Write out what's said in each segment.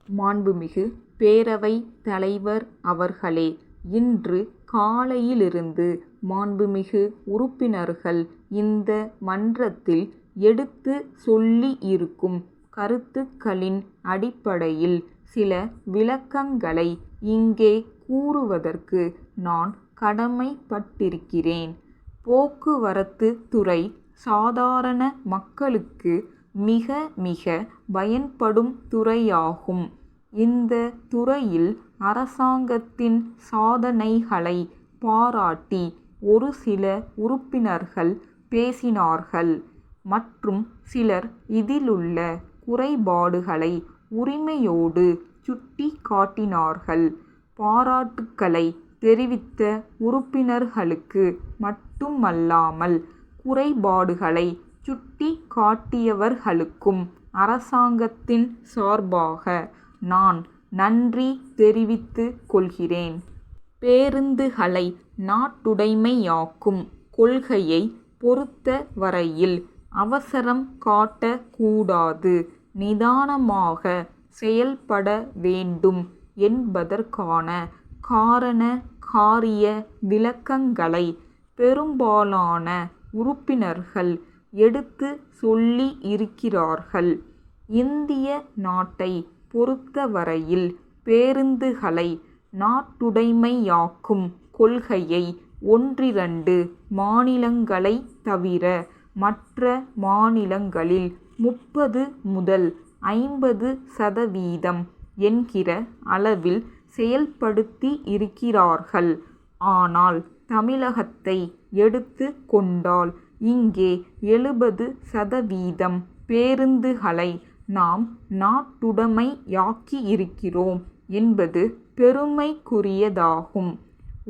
மாண்புமிகு பேரவைத் தலைவர் அவர்களே, இன்று காலையிலிருந்து மாண்புமிகு உறுப்பினர்கள் இந்த மன்றத்தில் எடுத்து சொல்லியிருக்கும் கருத்துக்களின் அடிப்படையில் சில விளக்கங்களை இங்கே கூறுவதற்கு நான் கடமைப்பட்டிருக்கிறேன். போக்குவரத்து துறை சாதாரண மக்களுக்கு மிக மிக பயன்படும் துறையாகும். இந்த துறையில் அரசாங்கத்தின் சாதனைகளை பாராட்டி ஒரு சில உறுப்பினர்கள் பேசினார்கள். மற்றும் சிலர் இதிலுள்ள குறைபாடுகளை உரிமையோடு சுட்டிக்காட்டினார்கள். பாராட்டுக்களை தெரிவித்த உறுப்பினர்களுக்கு மட்டுமல்லாமல் குறைபாடுகளை சுட்டிக்காட்டியவர்களுக்கும் அரசாங்கத்தின் சார்பாக நான் நன்றி தெரிவித்துக் கொள்கிறேன். பேருந்துகளை நாட்டுடைமையாக்கும் கொள்கையை பொறுத்த வரையில் அவசரம் காட்டக்கூடாது, நிதானமாக செயல்பட வேண்டும் என்பதற்கான காரண காரிய விளக்கங்களை பெரும்பாலான உறுப்பினர்கள் எடுத்து சொல்லியிருக்கிறார்கள். இந்திய நாட்டை பொறுத்தவரையில் பேருந்துகளை நாட்டுடைமையாக்கும் கொள்கையை ஒன்றிரண்டு மாநிலங்களைத் தவிர மற்ற மாநிலங்களில் 30 முதல் 50% என்கிற அளவில் செயல்படுத்தி இருக்கிறார்கள். ஆனால் தமிழகத்தை எடுத்து கொண்டால் இங்கே 70% பேருந்துகளை நாம் நாட்டுடைமையாக்கியிருக்கிறோம் என்பது பெருமைக்குரியதாகும்.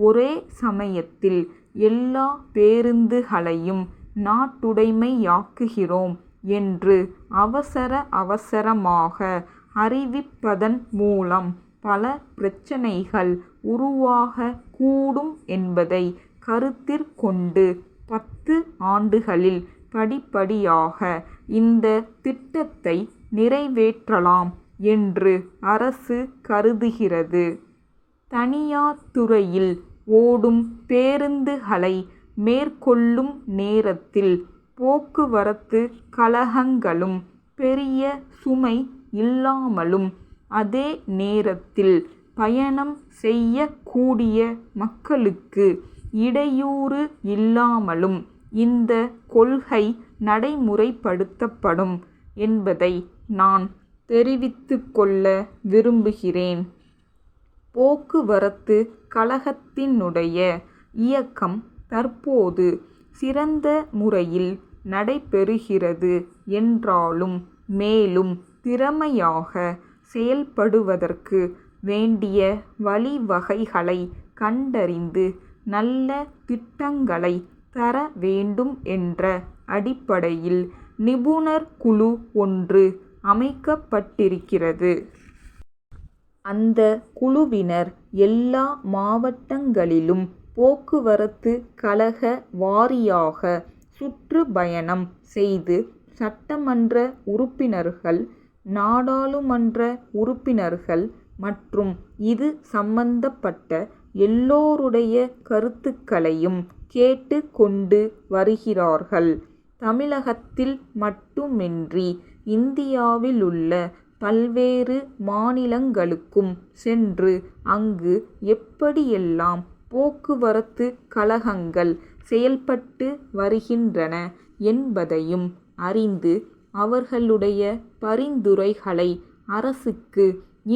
ஒரே சமயத்தில் எல்லா பேருந்துகளையும் நாட்டுடைமையாக்குகிறோம் என்று அவசரமாக அறிவிப்பதன் மூலம் பல பிரச்சனைகள் உருவாகக்கூடும் என்பதை கருத்திற்கொண்டு 10 ஆண்டுகளில் படிப்படியாக இந்த திட்டத்தை நிறைவேற்றலாம் என்று அரசு கருதுகிறது. தனியார் துறையில் ஓடும் பேருந்துகளை மேற்கொள்ளும் நேரத்தில் போக்குவரத்து கழகங்களும் பெரிய சுமை இல்லாமலும் அதே நேரத்தில் பயணம் செய்யக்கூடிய மக்களுக்கு இடையூறு இல்லாமலும் இந்த கொள்கை நடைமுறைப்படுத்தப்படும் என்பதை நான் தெரிவித்துக்கொள்ள விரும்புகிறேன். போக்குவரத்து கழகத்தினுடைய இயக்கம் தற்போது சிறந்த முறையில் நடைபெறுகிறது என்றாலும் மேலும் திறமையாக செயல்படுவதற்கு வேண்டிய வழிவகைகளை கண்டறிந்து நல்ல திட்டங்களை தர வேண்டும் என்ற அடிப்படையில் நிபுணர் குழு ஒன்று அமைக்கப்பட்டிருக்கிறது. அந்த குழுவினர் எல்லா மாவட்டங்களிலும் போக்குவரத்து கழக வாரியாக சுற்றுப்பயணம் செய்து சட்டமன்ற உறுப்பினர்கள், நாடாளுமன்ற உறுப்பினர்கள் மற்றும் இது சம்பந்தப்பட்ட எல்லோருடைய கருத்துக்களையும் கேட்டு கொண்டு வருகிறார்கள். தமிழகத்தில் மட்டுமின்றி இந்தியாவிலுள்ள பல்வேறு மாநிலங்களுக்கும் சென்று அங்கு எப்படியெல்லாம் போக்குவரத்து கழகங்கள் செயல்பட்டு வருகின்றன என்பதையும் அறிந்து அவர்களுடைய பரிந்துரைகளை அரசுக்கு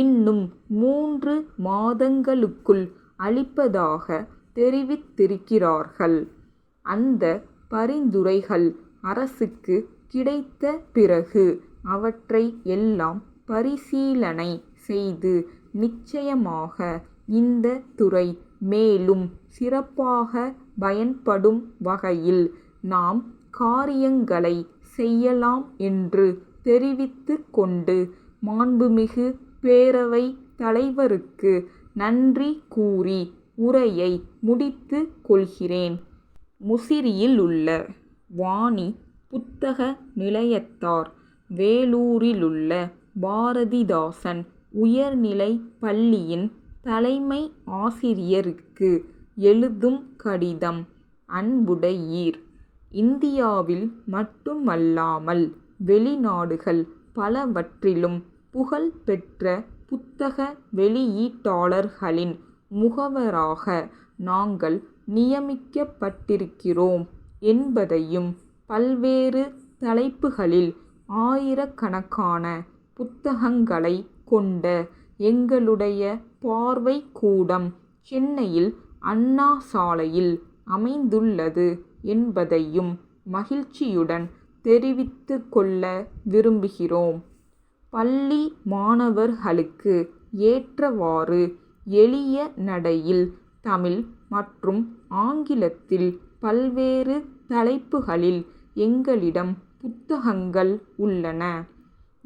இன்னும் 3 மாதங்களுக்குள் அளிப்பதாக தெரிவித்திருக்கிறார்கள். அந்த பரிந்துரைகள் அரசுக்கு கிடைத்த பிறகு அவற்றை எல்லாம் பரிசீலனை செய்து நிச்சயமாக இந்த துறை மேலும் சிறப்பாக பயன்படும் வகையில் நாம் காரியங்களை செய்யலாம் என்று தெரிவித்துக் கொண்டு மாண்புமிகு பேரவை தலைவருக்கு நன்றி கூறி உரையை முடித்துக் கொள்கிறேன். முசிறியிலுள்ள வாணி புத்தக நிலையத்தார், வேலூரிலுள்ள பாரதிதாசன் உயர்நிலைப் பள்ளியின் தலைமை ஆசிரியருக்கு எழுதும் கடிதம். அன்புடையீர். இந்தியாவில் மட்டுமல்லாமல் வெளிநாடுகள் பலவற்றிலும் புகழ் பெற்ற புத்தக வெளியீட்டாளர்களின் முகவராக நாங்கள் நியமிக்கப்பட்டிருக்கிறோம் என்பதையும், பல்வேறு தலைப்புகளில் ஆயிரக்கணக்கான புத்தகங்களைக் கொண்ட எங்களுடைய பார்வைக்கூடம் சென்னையில் அண்ணா சாலையில் அமைந்துள்ளது என்பதையும் மகிழ்ச்சியுடன் தெரிவித்துக் கொள்ள விரும்புகிறோம். பள்ளி மாணவர்களுக்கு ஏற்றவாறு எளிய நடையில் தமிழ் மற்றும் ஆங்கிலத்தில் பல்வேறு தலைப்புகளில் எங்களிடம் புத்தகங்கள் உள்ளன.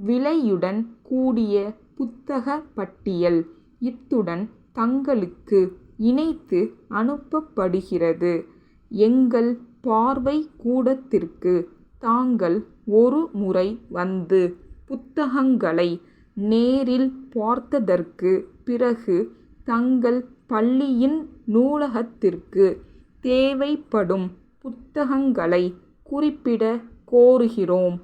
விலையுடன் கூடிய புத்தக பட்டியல் இத்துடன் தங்களுக்கு இணைத்து அனுப்பப்படுகிறது. எங்கள் பார்வைக்கூடத்திற்கு தாங்கள் ஒரு முறை வந்து புத்தகங்களை நேரில் பார்த்ததற்கு பிறகு தங்கள் பள்ளியின் நூலகத்திற்கு தேவைப்படும் புத்தகங்களை குறிப்பிட கோருகிறோம்.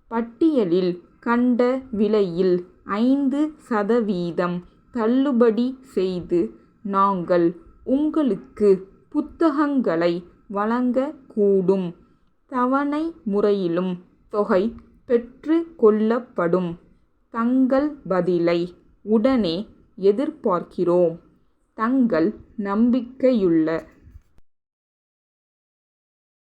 பட்டியலில் கண்ட விலையில் 5% தள்ளுபடி செய்து நாங்கள் உங்களுக்கு புத்தகங்களை வழங்கக்கூடும். தவணை முறையிலும் தொகை பெற்றுக் கொள்ளப்படும். தங்கள் பதிலை உடனே எதிர்பார்க்கிறோம். தங்கள் நம்பிக்கையுள்ள